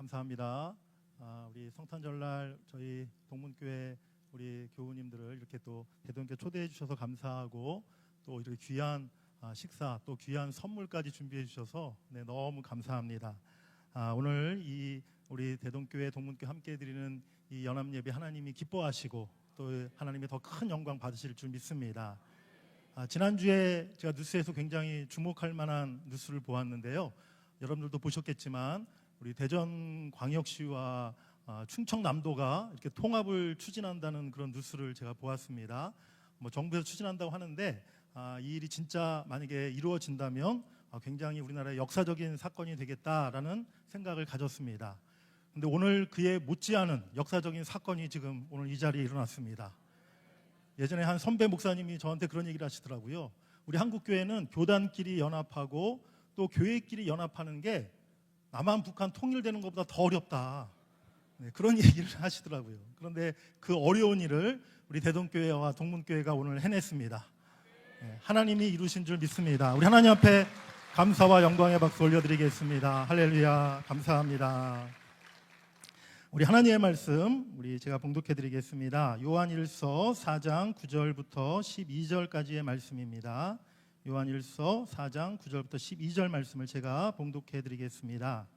감사합니다. 우리 성탄절날 저희 동문교회 우리 교우님들을 이렇게 또 대동교회 초대해 주셔서 감사하고 또 이렇게 귀한 식사 또 귀한 선물까지 준비해 주셔서 너무 감사합니다. 오늘 이 우리 대동교회 동문교회 함께 드리는 이 연합예배 하나님이 기뻐하시고 또 하나님의 더 큰 영광 받으실 줄 믿습니다. 지난주에 제가 뉴스에서 굉장히 주목할 만한 뉴스를 보았는데요. 여러분들도 보셨겠지만 우리 대전광역시와 충청남도가 이렇게 통합을 추진한다는 그런 뉴스를 제가 보았습니다. 정부에서 추진한다고 하는데 이 일이 진짜 만약에 이루어진다면 굉장히 우리나라의 역사적인 사건이 되겠다라는 생각을 가졌습니다. 근데 오늘 그에 못지않은 역사적인 사건이 지금 오늘 이 자리에 일어났습니다. 예전에 한 선배 목사님이 저한테 그런 얘기를 하시더라고요. 우리 한국교회는 교단끼리 연합하고 또 교회끼리 연합하는 게 남한 북한 통일되는 것보다 더 어렵다. 그런 얘기를 하시더라고요. 그런데 그 어려운 일을 우리 대동교회와 동문교회가 오늘 해냈습니다. 하나님이 이루신 줄 믿습니다. 우리 하나님 앞에 감사와 영광의 박수 올려드리겠습니다. 할렐루야, 감사합니다. 우리 하나님의 말씀 제가 봉독해드리겠습니다. 요한일서 4장 9절부터 12절까지의 말씀입니다. 요한일서 4장 9절부터 12절 말씀을 제가 봉독해드리겠습니다.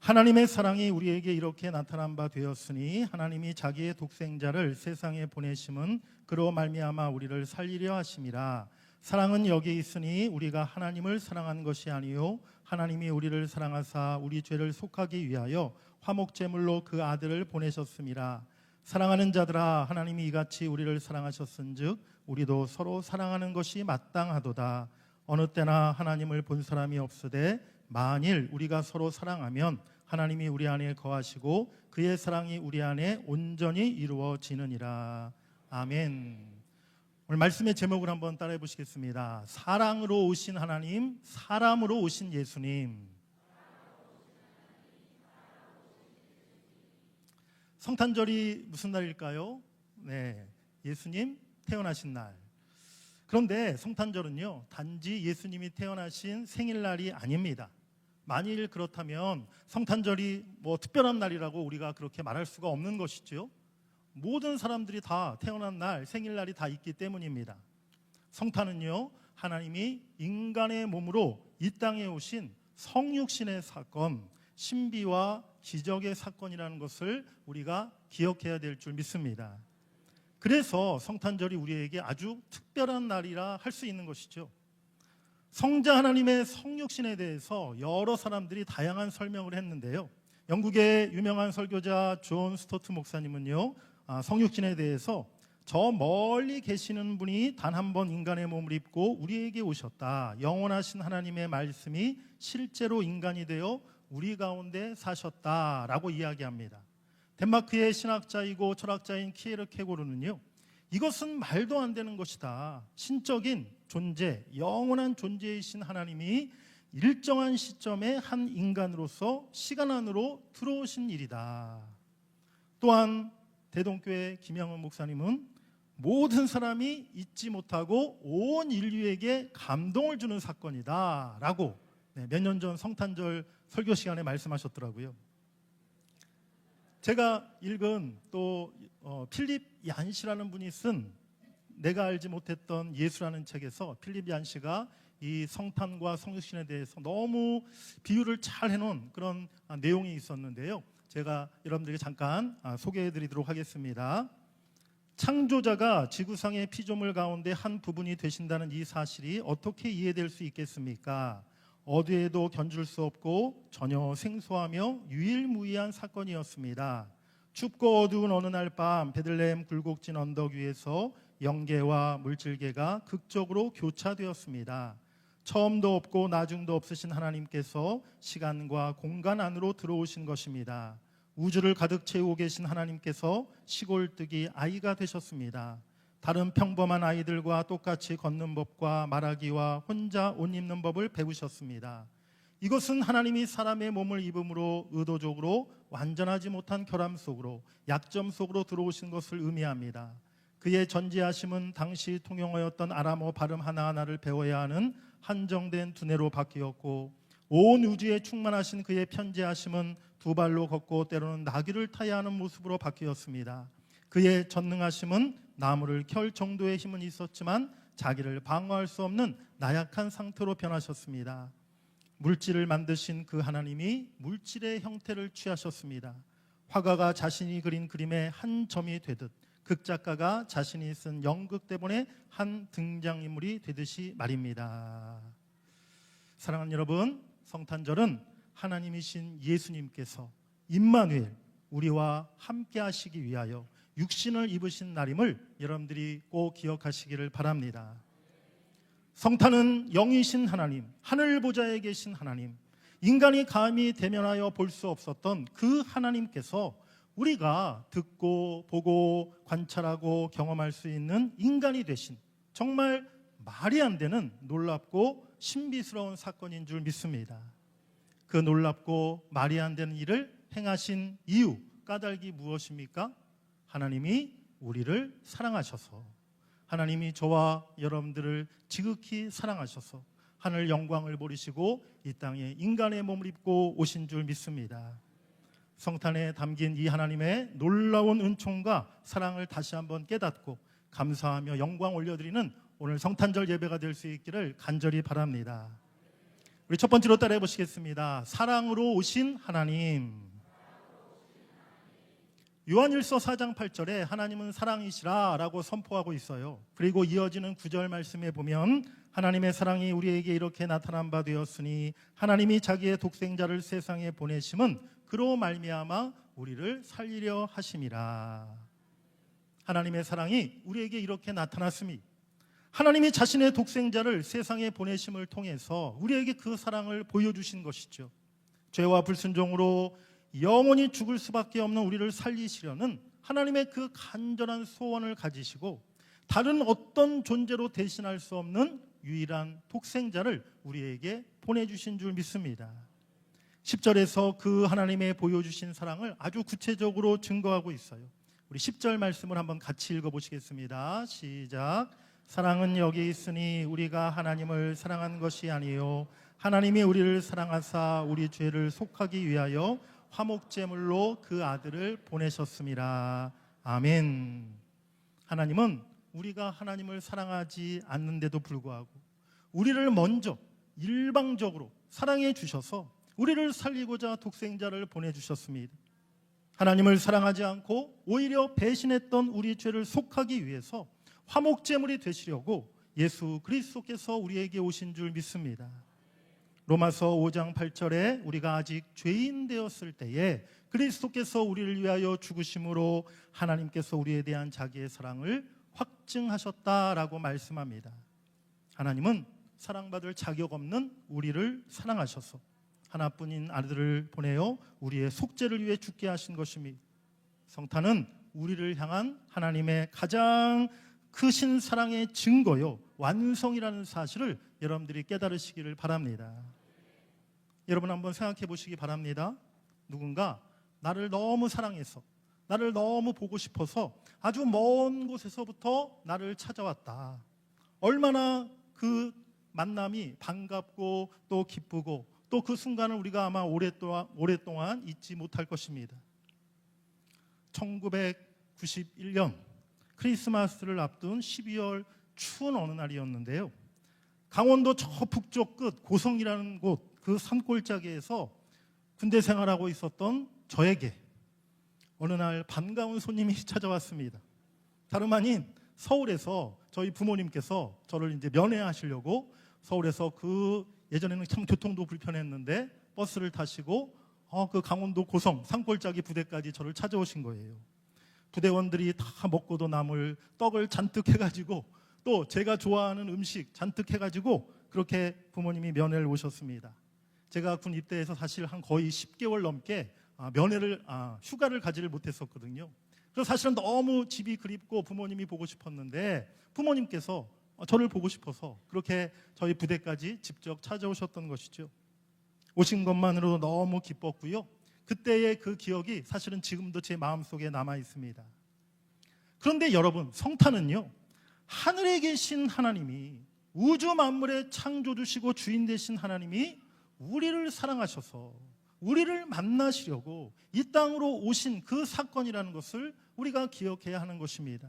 하나님의 사랑이 우리에게 이렇게 나타난 바 되었으니 하나님이 자기의 독생자를 세상에 보내심은 그로 말미암아 우리를 살리려 하심이라. 사랑은 여기 있으니 우리가 하나님을 사랑한 것이 아니요 하나님이 우리를 사랑하사 우리 죄를 속하기 위하여 화목제물로 그 아들을 보내셨음이라. 사랑하는 자들아, 하나님이 이같이 우리를 사랑하셨은즉 우리도 서로 사랑하는 것이 마땅하도다. 어느 때나 하나님을 본 사람이 없으되 만일 우리가 서로 사랑하면 하나님이 우리 안에 거하시고 그의 사랑이 우리 안에 온전히 이루어지느니라. 아멘. 오늘 말씀의 제목을 한번 따라해 보시겠습니다. 사랑으로 오신 하나님, 사람으로 오신 예수님. 성탄절이 무슨 날일까요? 예수님 태어나신 날. 그런데 성탄절은요, 단지 예수님이 태어나신 생일날이 아닙니다. 만일 그렇다면 성탄절이 특별한 날이라고 우리가 그렇게 말할 수가 없는 것이죠. 모든 사람들이 다 태어난 날, 생일날이 다 있기 때문입니다. 성탄은요, 하나님이 인간의 몸으로 이 땅에 오신 성육신의 사건, 신비와 기적의 사건이라는 것을 우리가 기억해야 될 줄 믿습니다. 그래서 성탄절이 우리에게 아주 특별한 날이라 할 수 있는 것이죠. 성자 하나님의 성육신에 대해서 여러 사람들이 다양한 설명을 했는데요. 영국의 유명한 설교자 존 스토트 목사님은요, 성육신에 대해서 저 멀리 계시는 분이 단 한 번 인간의 몸을 입고 우리에게 오셨다. 영원하신 하나님의 말씀이 실제로 인간이 되어 우리 가운데 사셨다라고 이야기합니다. 덴마크의 신학자이고 철학자인 키에르케고르는요, 이것은 말도 안 되는 것이다. 신적인 존재, 영원한 존재이신 하나님이 일정한 시점에 한 인간으로서 시간 안으로 들어오신 일이다. 또한 대동교회 김영은 목사님은 모든 사람이 잊지 못하고 온 인류에게 감동을 주는 사건이다 라고 몇 년 전 성탄절 설교 시간에 말씀하셨더라고요. 제가 읽은 또 필립 얀시라는 분이 쓴 내가 알지 못했던 예수라는 책에서 필립 얀시가 이 성탄과 성육신에 대해서 너무 비유를 잘 해놓은 그런 내용이 있었는데요. 제가 여러분들에게 잠깐 소개해드리도록 하겠습니다. 창조자가 지구상의 피조물 가운데 한 부분이 되신다는 이 사실이 어떻게 이해될 수 있겠습니까? 어디에도 견줄 수 없고 전혀 생소하며 유일무이한 사건이었습니다. 춥고 어두운 어느 날 밤 베들레헴 굴곡진 언덕 위에서 영계와 물질계가 극적으로 교차되었습니다. 처음도 없고 나중도 없으신 하나님께서 시간과 공간 안으로 들어오신 것입니다. 우주를 가득 채우고 계신 하나님께서 시골뜨기 아이가 되셨습니다. 다른 평범한 아이들과 똑같이 걷는 법과 말하기와 혼자 옷 입는 법을 배우셨습니다. 이것은 하나님이 사람의 몸을 입음으로 의도적으로 완전하지 못한 결함 속으로, 약점 속으로 들어오신 것을 의미합니다. 그의 전지하심은 당시 통용하였던 아람어 발음 하나하나를 배워야 하는 한정된 두뇌로 바뀌었고, 온 우주에 충만하신 그의 편재하심은 두 발로 걷고 때로는 나귀를 타야 하는 모습으로 바뀌었습니다. 그의 전능하심은 나무를 켤 정도의 힘은 있었지만 자기를 방어할 수 없는 나약한 상태로 변하셨습니다. 물질을 만드신 그 하나님이 물질의 형태를 취하셨습니다. 화가가 자신이 그린 그림의 한 점이 되듯 극작가가 자신이 쓴 연극 대본의 한 등장인물이 되듯이 말입니다. 사랑하는 여러분, 성탄절은 하나님이신 예수님께서 임마누엘, 우리와 함께 하시기 위하여 육신을 입으신 날임을 여러분들이 꼭 기억하시기를 바랍니다. 성탄은 영이신 하나님, 하늘 보좌에 계신 하나님, 인간이 감히 대면하여 볼 수 없었던 그 하나님께서 우리가 듣고 보고 관찰하고 경험할 수 있는 인간이 되신, 정말 말이 안 되는 놀랍고 신비스러운 사건인 줄 믿습니다. 그 놀랍고 말이 안 되는 일을 행하신 이유, 까닭이 무엇입니까? 하나님이 우리를 사랑하셔서, 하나님이 저와 여러분들을 지극히 사랑하셔서 하늘 영광을 버리시고 이 땅에 인간의 몸을 입고 오신 줄 믿습니다. 성탄에 담긴 이 하나님의 놀라운 은총과 사랑을 다시 한번 깨닫고 감사하며 영광 올려드리는 오늘 성탄절 예배가 될 수 있기를 간절히 바랍니다. 우리 첫 번째로 따라해 보시겠습니다. 사랑으로 오신 하나님. 요한일서 4장 8절에 하나님은 사랑이시라 라고 선포하고 있어요. 그리고 이어지는 9절 말씀에 보면 하나님의 사랑이 우리에게 이렇게 나타난 바 되었으니 하나님이 자기의 독생자를 세상에 보내심은 그로 말미암아 우리를 살리려 하심이라. 하나님의 사랑이 우리에게 이렇게 나타났으니 하나님이 자신의 독생자를 세상에 보내심을 통해서 우리에게 그 사랑을 보여주신 것이죠. 죄와 불순종으로 영원히 죽을 수밖에 없는 우리를 살리시려는 하나님의 그 간절한 소원을 가지시고 다른 어떤 존재로 대신할 수 없는 유일한 독생자를 우리에게 보내주신 줄 믿습니다. 10절에서 그 하나님의 보여주신 사랑을 아주 구체적으로 증거하고 있어요. 우리 10절 말씀을 한번 같이 읽어보시겠습니다. 시작. 사랑은 여기 있으니 우리가 하나님을 사랑한 것이 아니요 하나님이 우리를 사랑하사 우리 죄를 속하기 위하여 화목제물로 그 아들을 보내셨습니다. 아멘. 하나님은 우리가 하나님을 사랑하지 않는데도 불구하고 우리를 먼저 일방적으로 사랑해 주셔서 우리를 살리고자 독생자를 보내주셨습니다. 하나님을 사랑하지 않고 오히려 배신했던 우리 죄를 속하기 위해서 화목제물이 되시려고 예수 그리스도께서 우리에게 오신 줄 믿습니다. 로마서 5장 8절에 우리가 아직 죄인 되었을 때에 그리스도께서 우리를 위하여 죽으심으로 하나님께서 우리에 대한 자기의 사랑을 확증하셨다라고 말씀합니다. 하나님은 사랑받을 자격 없는 우리를 사랑하셔서 하나뿐인 아들을 보내어 우리의 속죄를 위해 죽게 하신 것입니다. 성탄은 우리를 향한 하나님의 가장 크신 사랑의 증거요 완성이라는 사실을 여러분들이 깨달으시기를 바랍니다. 여러분 한번 생각해 보시기 바랍니다. 누군가 나를 너무 사랑해서 나를 너무 보고 싶어서 아주 먼 곳에서부터 나를 찾아왔다. 얼마나 그 만남이 반갑고 또 기쁘고 또 그 순간을 우리가 아마 오랫동안 잊지 못할 것입니다. 1991년 크리스마스를 앞둔 12월 추운 어느 날이었는데요. 강원도 저 북쪽 끝 고성이라는 곳 그 산골짜기에서 군대 생활하고 있었던 저에게 어느 날 반가운 손님이 찾아왔습니다. 다름 아닌 서울에서 저희 부모님께서 저를 이제 면회하시려고 서울에서 예전에는 참 교통도 불편했는데 버스를 타시고 그 강원도 고성 산골짜기 부대까지 저를 찾아오신 거예요. 부대원들이 다 먹고도 남을 떡을 잔뜩 해가지고 또 제가 좋아하는 음식 잔뜩 해가지고 그렇게 부모님이 면회를 오셨습니다. 제가 군 입대해서 사실 한 거의 10개월 넘게 휴가를 가지를 못했었거든요. 그래서 사실은 너무 집이 그립고 부모님이 보고 싶었는데 부모님께서 저를 보고 싶어서 그렇게 저희 부대까지 직접 찾아오셨던 것이죠. 오신 것만으로도 너무 기뻤고요. 그때의 그 기억이 사실은 지금도 제 마음속에 남아 있습니다. 그런데 여러분, 성탄은요, 하늘에 계신 하나님이, 우주 만물의 창조주시고 주인 되신 하나님이 우리를 사랑하셔서 우리를 만나시려고 이 땅으로 오신 그 사건이라는 것을 우리가 기억해야 하는 것입니다.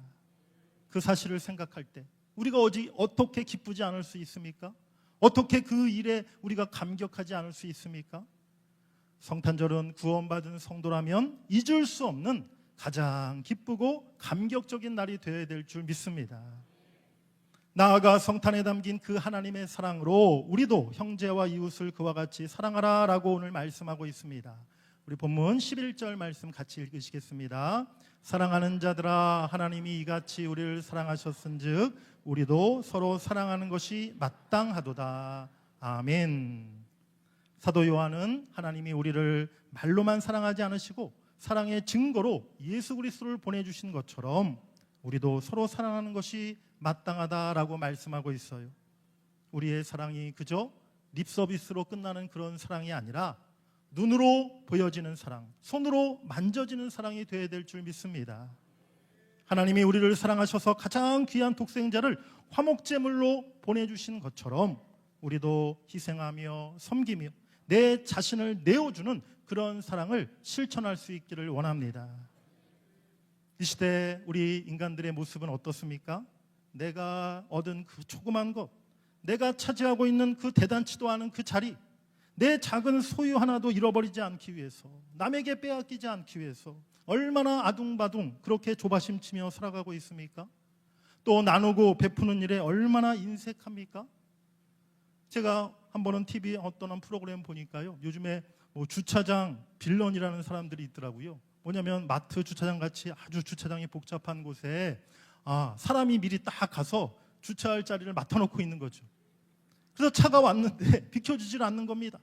그 사실을 생각할 때 우리가 어떻게 기쁘지 않을 수 있습니까? 어떻게 그 일에 우리가 감격하지 않을 수 있습니까? 성탄절은 구원받은 성도라면 잊을 수 없는 가장 기쁘고 감격적인 날이 되어야 될 줄 믿습니다. 나아가 성탄에 담긴 그 하나님의 사랑으로 우리도 형제와 이웃을 그와 같이 사랑하라 라고 오늘 말씀하고 있습니다. 우리 본문 11절 말씀 같이 읽으시겠습니다. 사랑하는 자들아, 하나님이 이같이 우리를 사랑하셨은즉 우리도 서로 사랑하는 것이 마땅하도다. 아멘. 사도 요한은 하나님이 우리를 말로만 사랑하지 않으시고 사랑의 증거로 예수 그리스도를 보내주신 것처럼 우리도 서로 사랑하는 것이 마땅하다라고 말씀하고 있어요. 우리의 사랑이 그저 립서비스로 끝나는 그런 사랑이 아니라 눈으로 보여지는 사랑, 손으로 만져지는 사랑이 되어야 될 줄 믿습니다. 하나님이 우리를 사랑하셔서 가장 귀한 독생자를 화목제물로 보내주신 것처럼 우리도 희생하며 섬기며 내 자신을 내어주는 그런 사랑을 실천할 수 있기를 원합니다. 이 시대 우리 인간들의 모습은 어떻습니까? 내가 얻은 그 조그만 것, 내가 차지하고 있는 그 대단치도 않은 그 자리, 내 작은 소유 하나도 잃어버리지 않기 위해서, 남에게 빼앗기지 않기 위해서 얼마나 아둥바둥 그렇게 조바심 치며 살아가고 있습니까? 또 나누고 베푸는 일에 얼마나 인색합니까? 제가 한 번은 TV 어떤 프로그램 보니까요, 요즘에 주차장 빌런이라는 사람들이 있더라고요. 뭐냐면 마트 주차장 같이 아주 주차장이 복잡한 곳에 사람이 미리 딱 가서 주차할 자리를 맡아놓고 있는 거죠. 그래서 차가 왔는데 비켜주질 않는 겁니다.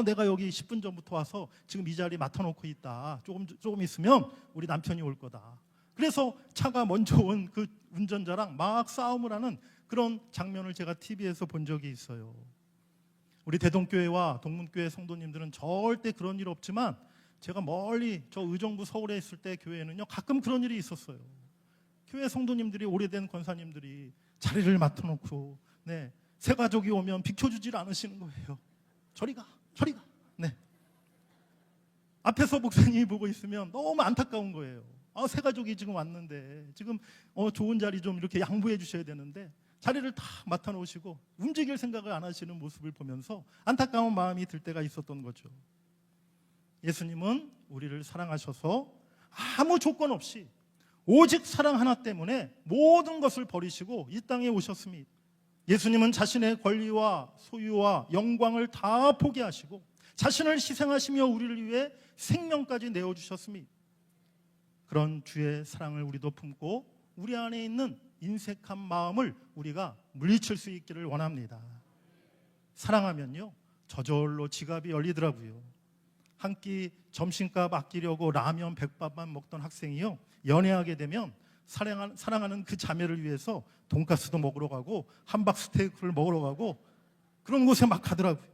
내가 여기 10분 전부터 와서 지금 이 자리 맡아놓고 있다. 조금 있으면 우리 남편이 올 거다. 그래서 차가 먼저 온 그 운전자랑 막 싸움을 하는 그런 장면을 제가 TV에서 본 적이 있어요. 우리 대동교회와 동문교회 성도님들은 절대 그런 일 없지만 제가 멀리 저 의정부 서울에 있을 때 교회는요, 가끔 그런 일이 있었어요. 교회 성도님들이, 오래된 권사님들이 자리를 맡아놓고 새 가족이 오면 비켜주질 않으시는 거예요. 저리 가. 네. 앞에서 목사님이 보고 있으면 너무 안타까운 거예요. 새 가족이 지금 왔는데 지금 좋은 자리 좀 이렇게 양보해 주셔야 되는데 자리를 다 맡아놓으시고 움직일 생각을 안 하시는 모습을 보면서 안타까운 마음이 들 때가 있었던 거죠. 예수님은 우리를 사랑하셔서 아무 조건 없이 오직 사랑 하나 때문에 모든 것을 버리시고 이 땅에 오셨습니다. 예수님은 자신의 권리와 소유와 영광을 다 포기하시고 자신을 희생하시며 우리를 위해 생명까지 내어주셨습니다. 그런 주의 사랑을 우리도 품고 우리 안에 있는 인색한 마음을 우리가 물리칠 수 있기를 원합니다. 사랑하면요, 저절로 지갑이 열리더라고요. 한 끼 점심값 아끼려고 라면 100밥만 먹던 학생이요, 연애하게 되면 사랑하는 그 자매를 위해서 돈가스도 먹으러 가고 함박 스테이크를 먹으러 가고 그런 곳에 막 가더라고요.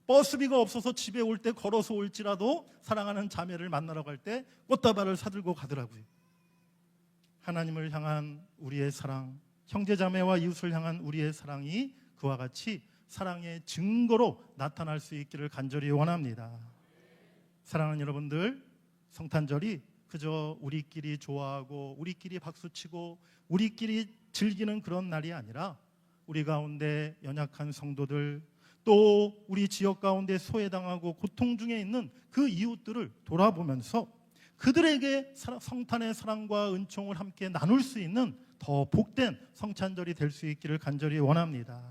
버스비가 없어서 집에 올 때 걸어서 올지라도 사랑하는 자매를 만나러 갈 때 꽃다발을 사들고 가더라고요. 하나님을 향한 우리의 사랑, 형제자매와 이웃을 향한 우리의 사랑이 그와 같이 사랑의 증거로 나타날 수 있기를 간절히 원합니다. 사랑하는 여러분들, 성탄절이 그저 우리끼리 좋아하고 우리끼리 박수치고 우리끼리 즐기는 그런 날이 아니라 우리 가운데 연약한 성도들, 또 우리 지역 가운데 소외당하고 고통 중에 있는 그 이웃들을 돌아보면서 그들에게 성탄의 사랑과 은총을 함께 나눌 수 있는 더 복된 성탄절이 될 수 있기를 간절히 원합니다.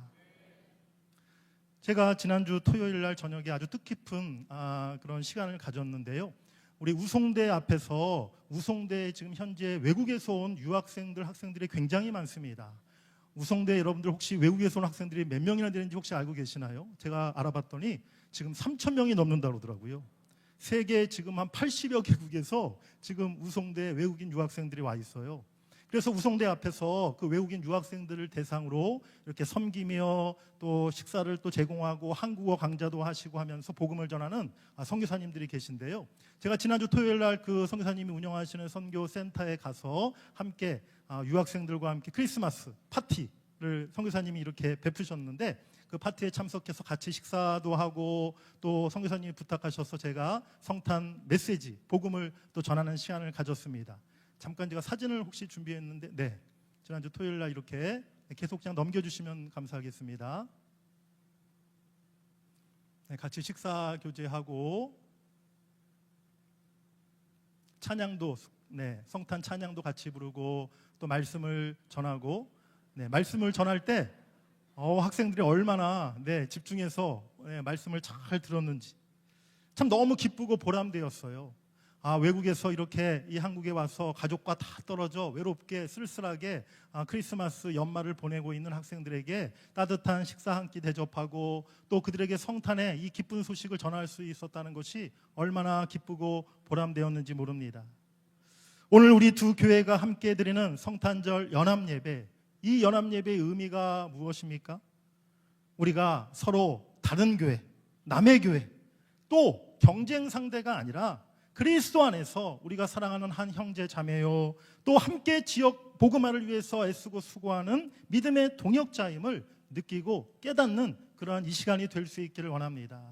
제가 지난주 토요일 날 저녁에 아주 뜻깊은 그런 시간을 가졌는데요, 우리 우송대 앞에서, 우송대에 지금 현재 외국에서 온 유학생들, 학생들이 굉장히 많습니다. 우송대 여러분들 혹시 외국에서 온 학생들이 몇 명이나 되는지 혹시 알고 계시나요? 제가 알아봤더니 지금 3,000명이 넘는다고 하더라고요. 세계 지금 한 80여 개국에서 지금 우송대 외국인 유학생들이 와 있어요. 그래서 우송대 앞에서 그 외국인 유학생들을 대상으로 이렇게 섬기며 또 식사를 또 제공하고 한국어 강좌도 하시고 하면서 복음을 전하는 선교사님들이 계신데요. 제가 지난주 토요일 날 그 선교사님이 운영하시는 선교센터에 가서 함께 유학생들과 함께 크리스마스 파티를 선교사님이 이렇게 베푸셨는데 그 파티에 참석해서 같이 식사도 하고 또 선교사님이 부탁하셔서 제가 성탄 메시지, 복음을 또 전하는 시간을 가졌습니다. 잠깐 제가 사진을 혹시 준비했는데, 네, 지난주 토요일 날 이렇게 계속 그냥 넘겨주시면 감사하겠습니다. 네, 같이 식사 교제하고 찬양도, 네, 성탄 찬양도 같이 부르고 또 말씀을 전하고, 네, 말씀을 전할 때 학생들이 얼마나 집중해서 말씀을 잘 들었는지 참 너무 기쁘고 보람되었어요. 외국에서 이렇게 이 한국에 와서 가족과 다 떨어져 외롭게 쓸쓸하게 크리스마스 연말을 보내고 있는 학생들에게 따뜻한 식사 한 끼 대접하고 또 그들에게 성탄의 이 기쁜 소식을 전할 수 있었다는 것이 얼마나 기쁘고 보람되었는지 모릅니다. 오늘 우리 두 교회가 함께 드리는 성탄절 연합예배, 이 연합예배의 의미가 무엇입니까? 우리가 서로 다른 교회, 남의 교회, 또 경쟁 상대가 아니라 그리스도 안에서 우리가 사랑하는 한 형제 자매요, 또 함께 지역 복음화를 위해서 애쓰고 수고하는 믿음의 동역자임을 느끼고 깨닫는 그러한 이 시간이 될 수 있기를 원합니다.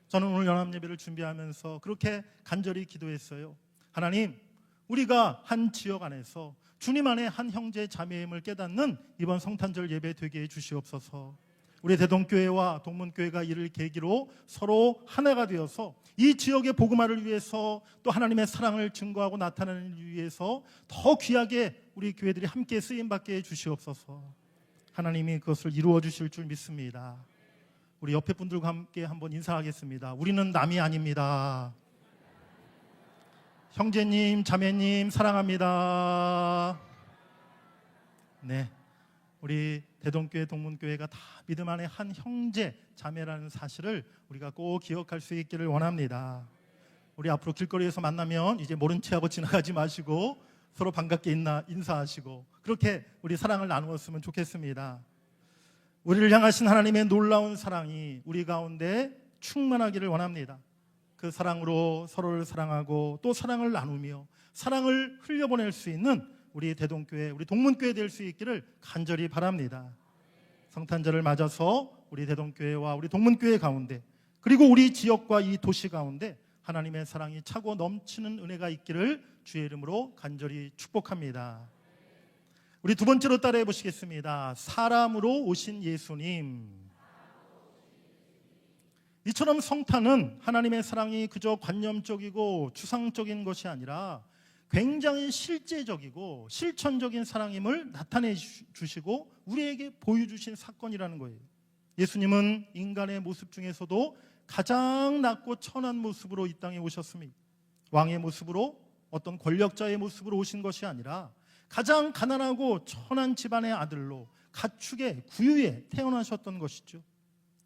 저는 오늘 연합예배를 준비하면서 그렇게 간절히 기도했어요. 하나님, 우리가 한 지역 안에서 주님 안에 한 형제 자매임을 깨닫는 이번 성탄절 예배 되게 해주시옵소서. 우리 대동교회와 동문교회가 이를 계기로 서로 하나가 되어서 이 지역의 복음화를 위해서 또 하나님의 사랑을 증거하고 나타내는 위해서 더 귀하게 우리 교회들이 함께 쓰임받게 해주시옵소서. 하나님이 그것을 이루어 주실 줄 믿습니다. 우리 옆에 분들과 함께 한번 인사하겠습니다. 우리는 남이 아닙니다. 형제님, 자매님 사랑합니다. 네, 우리 대동교회, 동문교회가 다 믿음 안에 한 형제, 자매라는 사실을 우리가 꼭 기억할 수 있기를 원합니다. 우리 앞으로 길거리에서 만나면 이제 모른 체하고 지나가지 마시고 서로 반갑게 인사하시고 그렇게 우리 사랑을 나누었으면 좋겠습니다. 우리를 향하신 하나님의 놀라운 사랑이 우리 가운데 충만하기를 원합니다. 그 사랑으로 서로를 사랑하고 또 사랑을 나누며 사랑을 흘려보낼 수 있는 우리 대동교회, 우리 동문교회 될 수 있기를 간절히 바랍니다. 성탄절을 맞아서 우리 대동교회와 우리 동문교회 가운데 그리고 우리 지역과 이 도시 가운데 하나님의 사랑이 차고 넘치는 은혜가 있기를 주의 이름으로 간절히 축복합니다. 우리 두 번째로 따라해 보시겠습니다. 사람으로 오신 예수님. 이처럼 성탄은 하나님의 사랑이 그저 관념적이고 추상적인 것이 아니라 굉장히 실제적이고 실천적인 사랑임을 나타내 주시고 우리에게 보여주신 사건이라는 거예요. 예수님은 인간의 모습 중에서도 가장 낮고 천한 모습으로 이 땅에 오셨습니다. 왕의 모습으로, 어떤 권력자의 모습으로 오신 것이 아니라 가장 가난하고 천한 집안의 아들로 가축의 구유에 태어나셨던 것이죠.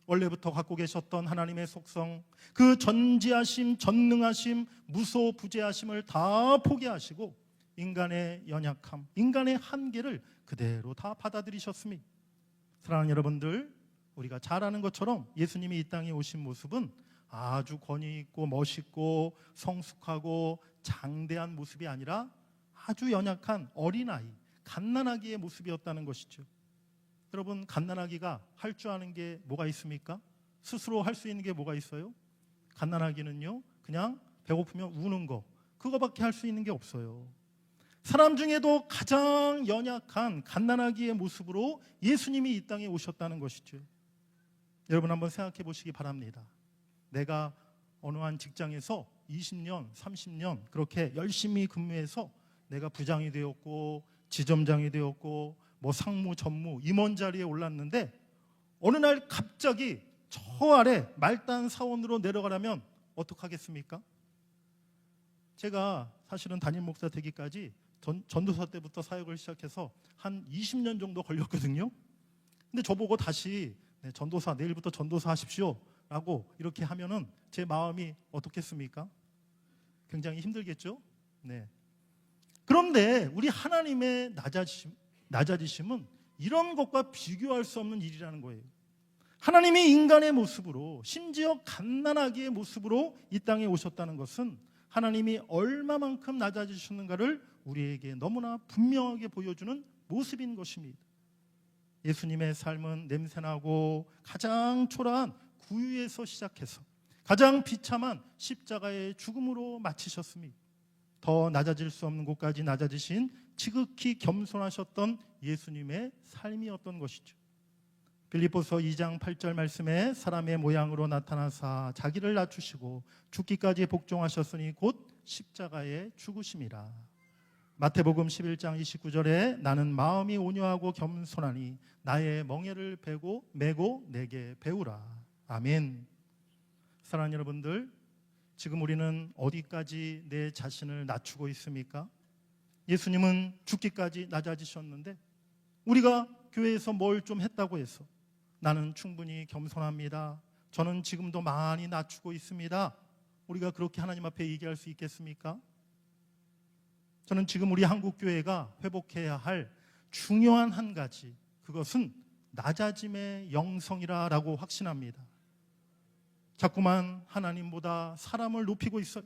원래부터 갖고 계셨던 하나님의 속성, 그 전지하심, 전능하심, 무소부재하심을 다 포기하시고 인간의 연약함, 인간의 한계를 그대로 다 받아들이셨습니다. 사랑하는 여러분들, 우리가 잘 아는 것처럼 예수님이 이 땅에 오신 모습은 아주 권위 있고 멋있고 성숙하고 장대한 모습이 아니라 아주 연약한 어린아이, 갓난아기의 모습이었다는 것이죠. 여러분, 갓난아기가 할 줄 아는 게 뭐가 있습니까? 스스로 할 수 있는 게 뭐가 있어요? 갓난아기는요, 그냥 배고프면 우는 거, 그거밖에 할 수 있는 게 없어요. 사람 중에도 가장 연약한 갓난아기의 모습으로 예수님이 이 땅에 오셨다는 것이죠. 여러분 한번 생각해 보시기 바랍니다. 내가 어느 한 직장에서 20년, 30년 그렇게 열심히 근무해서 내가 부장이 되었고 지점장이 되었고 뭐 상무, 전무, 임원 자리에 올랐는데 어느 날 갑자기 저 아래 말단 사원으로 내려가려면 어떡하겠습니까? 제가 사실은 담임 목사 되기까지 전도사 때부터 사역을 시작해서 한 20년 정도 걸렸거든요. 근데 저보고 다시 전도사, 내일부터 전도사 하십시오 라고 이렇게 하면은 제 마음이 어떻겠습니까? 굉장히 힘들겠죠? 네. 그런데 우리 하나님의 낮아지심은 이런 것과 비교할 수 없는 일이라는 거예요. 하나님이 인간의 모습으로, 심지어 갓난아기의 모습으로 이 땅에 오셨다는 것은 하나님이 얼마만큼 낮아지셨는가를 우리에게 너무나 분명하게 보여주는 모습인 것입니다. 예수님의 삶은 냄새나고 가장 초라한 구유에서 시작해서 가장 비참한 십자가의 죽음으로 마치셨습니다. 더 낮아질 수 없는 곳까지 낮아지신 지극히 겸손하셨던 예수님의 삶이었던 것이죠. 빌립보서 2장 8절 말씀에 사람의 모양으로 나타나사 자기를 낮추시고 죽기까지 복종하셨으니 곧 십자가에 죽으심이라. 마태복음 11장 29절에 나는 마음이 온유하고 겸손하니 나의 멍에를 메고 내게 배우라. 아멘. 사랑하는 여러분들, 지금 우리는 어디까지 내 자신을 낮추고 있습니까? 예수님은 죽기까지 낮아지셨는데 우리가 교회에서 뭘 좀 했다고 해서 나는 충분히 겸손합니다, 저는 지금도 많이 낮추고 있습니다, 우리가 그렇게 하나님 앞에 얘기할 수 있겠습니까? 저는 지금 우리 한국교회가 회복해야 할 중요한 한 가지, 그것은 낮아짐의 영성이라고 확신합니다. 자꾸만 하나님보다 사람을 높이고 있어요.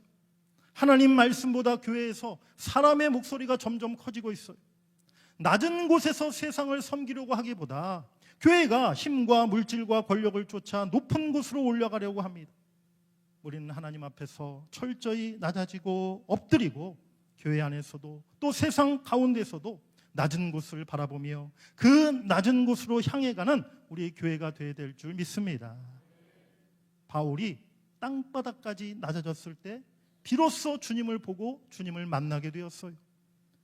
하나님 말씀보다 교회에서 사람의 목소리가 점점 커지고 있어요. 낮은 곳에서 세상을 섬기려고 하기보다 교회가 힘과 물질과 권력을 쫓아 높은 곳으로 올라가려고 합니다. 우리는 하나님 앞에서 철저히 낮아지고 엎드리고 교회 안에서도 또 세상 가운데서도 낮은 곳을 바라보며 그 낮은 곳으로 향해 가는 우리 교회가 되어야 될 줄 믿습니다. 바울이 땅바닥까지 낮아졌을 때 비로소 주님을 보고 주님을 만나게 되었어요.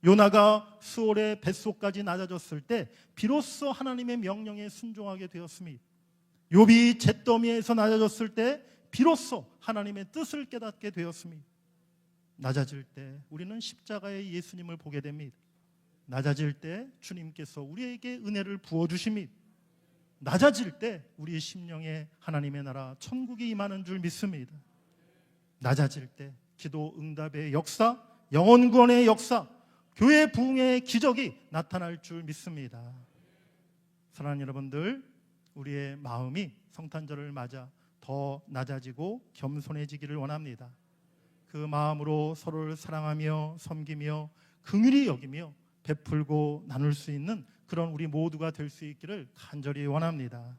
요나가 수올의 뱃속까지 낮아졌을 때 비로소 하나님의 명령에 순종하게 되었습니다. 욥이 잿더미에서 낮아졌을 때 비로소 하나님의 뜻을 깨닫게 되었습니다. 낮아질 때 우리는 십자가의 예수님을 보게 됩니다. 낮아질 때 주님께서 우리에게 은혜를 부어주십니다. 낮아질 때 우리의 심령에 하나님의 나라 천국이 임하는 줄 믿습니다. 낮아질 때 기도 응답의 역사, 영혼 구원의 역사, 교회 부흥의 기적이 나타날 줄 믿습니다. 사랑하는 여러분들, 우리의 마음이 성탄절을 맞아 더 낮아지고 겸손해지기를 원합니다. 그 마음으로 서로를 사랑하며 섬기며 긍휼히 여기며 베풀고 나눌 수 있는 그런 우리 모두가 될 수 있기를 간절히 원합니다.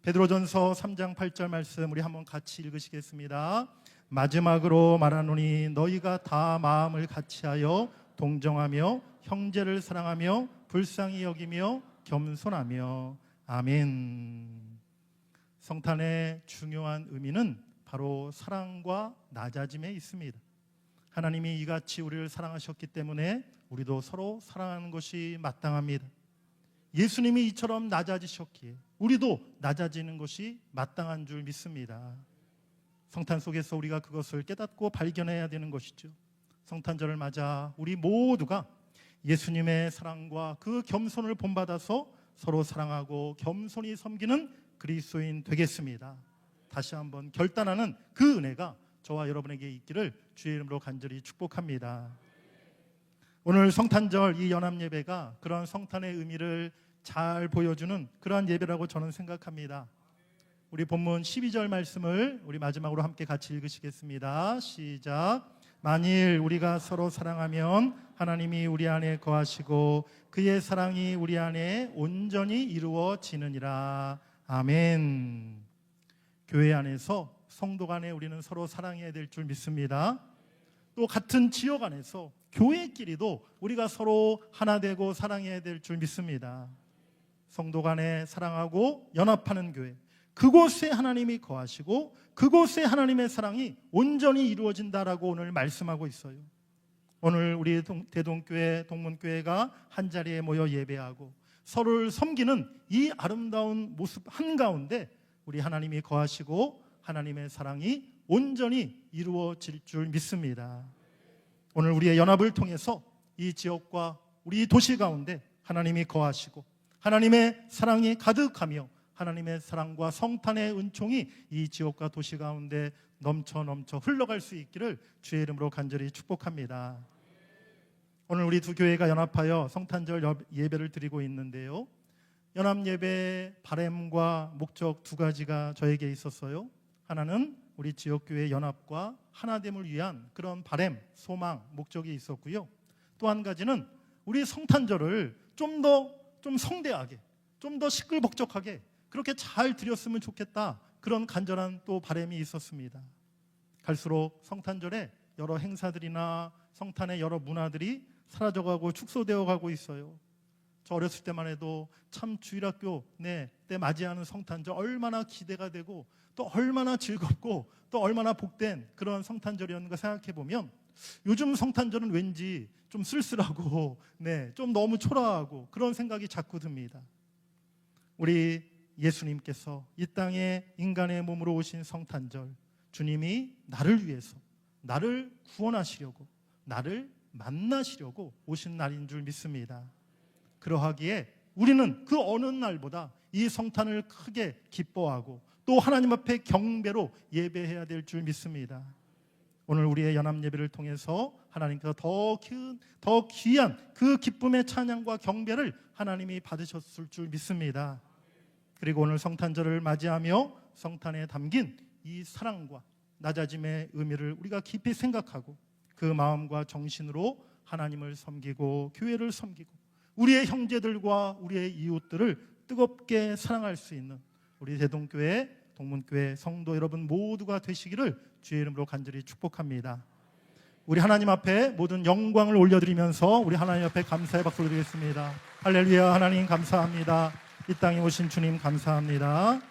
베드로전서 3장 8절 말씀 우리 한번 같이 읽으시겠습니다. 마지막으로 말하노니 너희가 다 마음을 같이하여 동정하며 형제를 사랑하며 불쌍히 여기며 겸손하며. 아멘. 성탄의 중요한 의미는 바로 사랑과 낮아짐에 있습니다. 하나님이 이같이 우리를 사랑하셨기 때문에 우리도 서로 사랑하는 것이 마땅합니다. 예수님이 이처럼 낮아지셨기에 우리도 낮아지는 것이 마땅한 줄 믿습니다. 성탄 속에서 우리가 그것을 깨닫고 발견해야 되는 것이죠. 성탄절을 맞아 우리 모두가 예수님의 사랑과 그 겸손을 본받아서 서로 사랑하고 겸손히 섬기는 그리스도인 되겠습니다. 다시 한번 결단하는 그 은혜가 저와 여러분에게 있기를 주의 이름으로 간절히 축복합니다. 오늘 성탄절 이 연합예배가 그런 성탄의 의미를 잘 보여주는 그러한 예배라고 저는 생각합니다. 우리 본문 12절 말씀을 우리 마지막으로 함께 같이 읽으시겠습니다. 시작. 만일 우리가 서로 사랑하면 하나님이 우리 안에 거하시고 그의 사랑이 우리 안에 온전히 이루어지느니라. 아멘. 교회 안에서 성도 간에 우리는 서로 사랑해야 될 줄 믿습니다. 또 같은 지역 안에서 교회끼리도 우리가 서로 하나 되고 사랑해야 될 줄 믿습니다. 성도 간에 사랑하고 연합하는 교회, 그곳에 하나님이 거하시고 그곳에 하나님의 사랑이 온전히 이루어진다라고 오늘 말씀하고 있어요. 오늘 우리 대동교회, 동문교회가 한자리에 모여 예배하고 서로를 섬기는 이 아름다운 모습 한가운데 우리 하나님이 거하시고 하나님의 사랑이 온전히 이루어질 줄 믿습니다. 오늘 우리의 연합을 통해서 이 지역과 우리 도시 가운데 하나님이 거하시고 하나님의 사랑이 가득하며 하나님의 사랑과 성탄의 은총이 이 지역과 도시 가운데 넘쳐 흘러갈 수 있기를 주의 이름으로 간절히 축복합니다. 오늘 우리 두 교회가 연합하여 성탄절 예배를 드리고 있는데요, 연합예배 바램과 목적 두 가지가 저에게 있었어요. 하나는 우리 지역교회 연합과 하나됨을 위한 그런 바램, 소망, 목적이 있었고요. 또 한 가지는 우리 성탄절을 좀 성대하게, 좀 더 시끌벅적하게 그렇게 잘 드렸으면 좋겠다, 그런 간절한 또 바람이 있었습니다. 갈수록 성탄절에 여러 행사들이나 성탄의 여러 문화들이 사라져가고 축소되어 가고 있어요. 저 어렸을 때만 해도 참 주일학교 때 맞이하는 성탄절 얼마나 기대가 되고 또 얼마나 즐겁고 또 얼마나 복된 그런 성탄절이었는가 생각해보면, 요즘 성탄절은 왠지 좀 쓸쓸하고 좀 너무 초라하고 그런 생각이 자꾸 듭니다. 우리 예수님께서 이 땅에 인간의 몸으로 오신 성탄절, 주님이 나를 위해서 나를 구원하시려고 나를 만나시려고 오신 날인 줄 믿습니다. 그러하기에 우리는 그 어느 날보다 이 성탄을 크게 기뻐하고 또 하나님 앞에 경배로 예배해야 될 줄 믿습니다. 오늘 우리의 연합 예배를 통해서 하나님께서 더 귀한 그 기쁨의 찬양과 경배를 하나님이 받으셨을 줄 믿습니다. 그리고 오늘 성탄절을 맞이하며 성탄에 담긴 이 사랑과 낮아짐의 의미를 우리가 깊이 생각하고 그 마음과 정신으로 하나님을 섬기고 교회를 섬기고 우리의 형제들과 우리의 이웃들을 뜨겁게 사랑할 수 있는 우리 대동교회, 동문교회 성도 여러분 모두가 되시기를 주의 이름으로 간절히 축복합니다. 우리 하나님 앞에 모든 영광을 올려드리면서 우리 하나님 앞에 감사의 박수를 드리겠습니다. 할렐루야. 하나님 감사합니다. 이 땅에 오신 주님 감사합니다.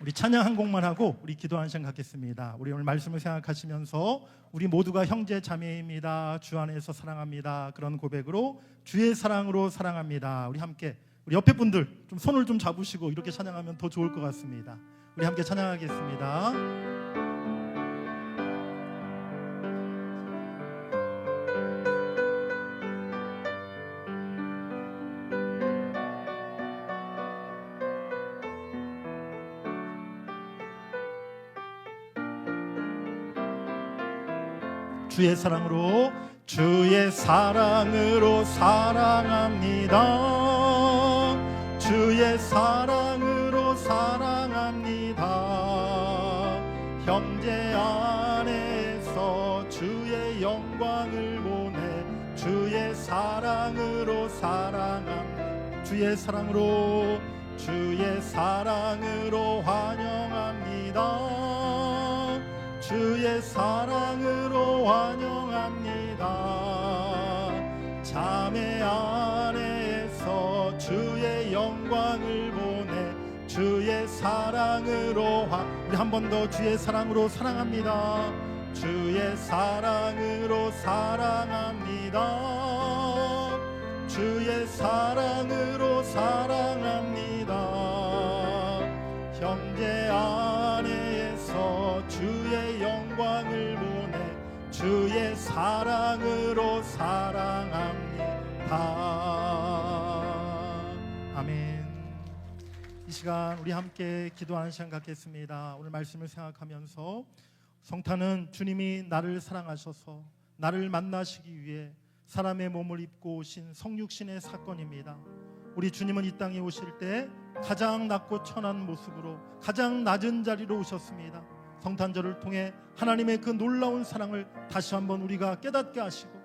우리 찬양 한 곡만 하고 우리 기도 한 시간 갖겠습니다. 우리 오늘 말씀을 생각하시면서 우리 모두가 형제 자매입니다, 주 안에서 사랑합니다, 그런 고백으로 주의 사랑으로 사랑합니다. 우리 함께 우리 옆에 분들 좀 손을 좀 잡으시고 이렇게 찬양하면 더 좋을 것 같습니다. 우리 함께 찬양하겠습니다. 주의 사랑으로 주의 사랑으로 사랑합니다. 주의 사랑으로 사랑합니다. 형제 안에서 주의 영광을 보내 주의 사랑으로 사랑합니다. 주의 사랑으로 환영합니다. 주의 사랑으로 환영합니다. 자매 안에서 주의 영광을 보내 주의 사랑으로 우리 한 번 더 주의 사랑으로 사랑합니다. 주의 사랑으로 사랑합니다. 주의 사랑으로 사랑합니다. 형제 안에서 주의 영광을 보내 주의 사랑으로 사랑합니다. 아멘. 이 시간 우리 함께 기도하는 시간 갖겠습니다. 오늘 말씀을 생각하면서 성탄은 주님이 나를 사랑하셔서 나를 만나시기 위해 사람의 몸을 입고 오신 성육신의 사건입니다. 우리 주님은 이 땅에 오실 때 가장 낮고 천한 모습으로 가장 낮은 자리로 오셨습니다. 성탄절을 통해 하나님의 그 놀라운 사랑을 다시 한번 우리가 깨닫게 하시고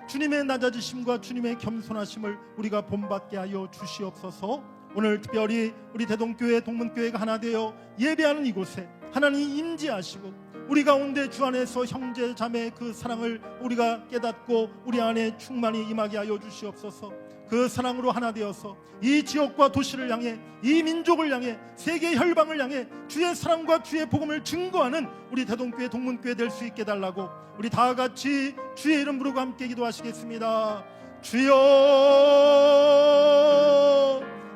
주님의 낮아지심과 주님의 겸손하심을 우리가 본받게 하여 주시옵소서. 오늘 특별히 우리 대동교회 동문교회가 하나 되어 예배하는 이곳에 하나님 임재하시고 우리 가운데 주 안에서 형제 자매의 그 사랑을 우리가 깨닫고 우리 안에 충만히 임하게 하여 주시옵소서. 그 사랑으로 하나 되어서 이 지역과 도시를 향해 이 민족을 향해 세계 혈방을 향해 주의 사랑과 주의 복음을 증거하는 우리 대동교회 동문교회 될 수 있게 달라고 우리 다 같이 주의 이름 부르고 함께 기도하시겠습니다. 주여,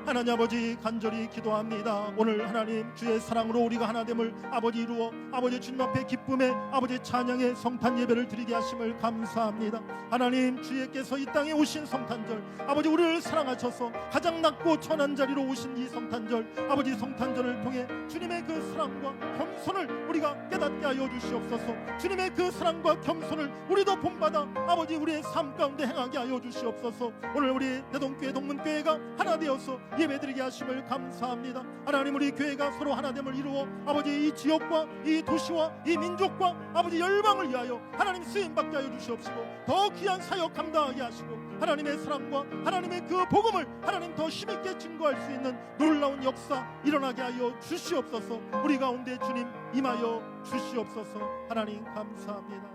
하나님 아버지 간절히 기도합니다. 오늘 하나님 주의 사랑으로 우리가 하나됨을 아버지 이루어 아버지 주님 앞에 기쁨의 아버지 찬양의 성탄 예배를 드리게 하심을 감사합니다. 하나님 주께서 이 땅에 오신 성탄절 아버지 우리를 사랑하셔서 가장 낮고 천한 자리로 오신 이 성탄절 아버지 성탄절을 통해 주님의 그 사랑과 겸손을 우리가 깨닫게 하여 주시옵소서. 주님의 그 사랑과 겸손을 우리도 본받아 아버지 우리의 삶 가운데 행하게 하여 주시옵소서. 오늘 우리 대동교회 동문교회가 하나 되어서 예배드리게 하심을 감사합니다. 하나님 우리 교회가 서로 하나됨을 이루어 아버지 이 지역과 이 도시와 이 민족과 아버지 열방을 위하여 하나님 쓰임받게 하여 주시옵시고 더 귀한 사역 감당하게 하시고 하나님의 사랑과 하나님의 그 복음을 하나님 더 힘있게 증거할 수 있는 놀라운 역사 일어나게 하여 주시옵소서. 우리 가운데 주님 임하여 주시옵소서. 하나님 감사합니다.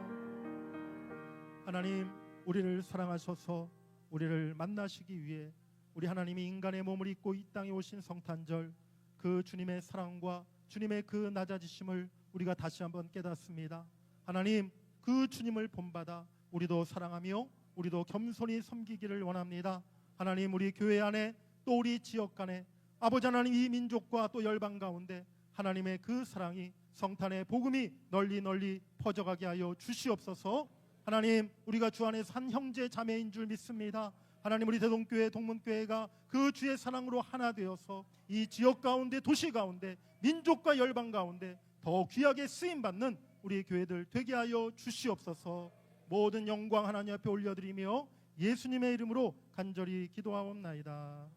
하나님 우리를 사랑하셔서 우리를 만나시기 위해 우리 하나님이 인간의 몸을 입고 이 땅에 오신 성탄절, 그 주님의 사랑과 주님의 그 낮아지심을 우리가 다시 한번 깨닫습니다. 하나님 그 주님을 본받아 우리도 사랑하며 우리도 겸손히 섬기기를 원합니다. 하나님 우리 교회 안에 또 우리 지역 간에 아버지 하나님 이 민족과 또 열방 가운데 하나님의 그 사랑이 성탄의 복음이 널리 퍼져가게 하여 주시옵소서. 하나님 우리가 주 안에서 한 형제 자매인 줄 믿습니다. 하나님 우리 대동교회 동문교회가 그 주의 사랑으로 하나 되어서 이 지역 가운데 도시 가운데 민족과 열방 가운데 더 귀하게 쓰임받는 우리 교회들 되게 하여 주시옵소서. 모든 영광 하나님 앞에 올려드리며 예수님의 이름으로 간절히 기도하옵나이다.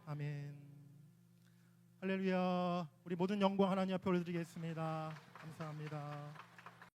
아멘. 할렐루야. 우리 모든 영광 하나님 앞에 올려드리겠습니다. 감사합니다.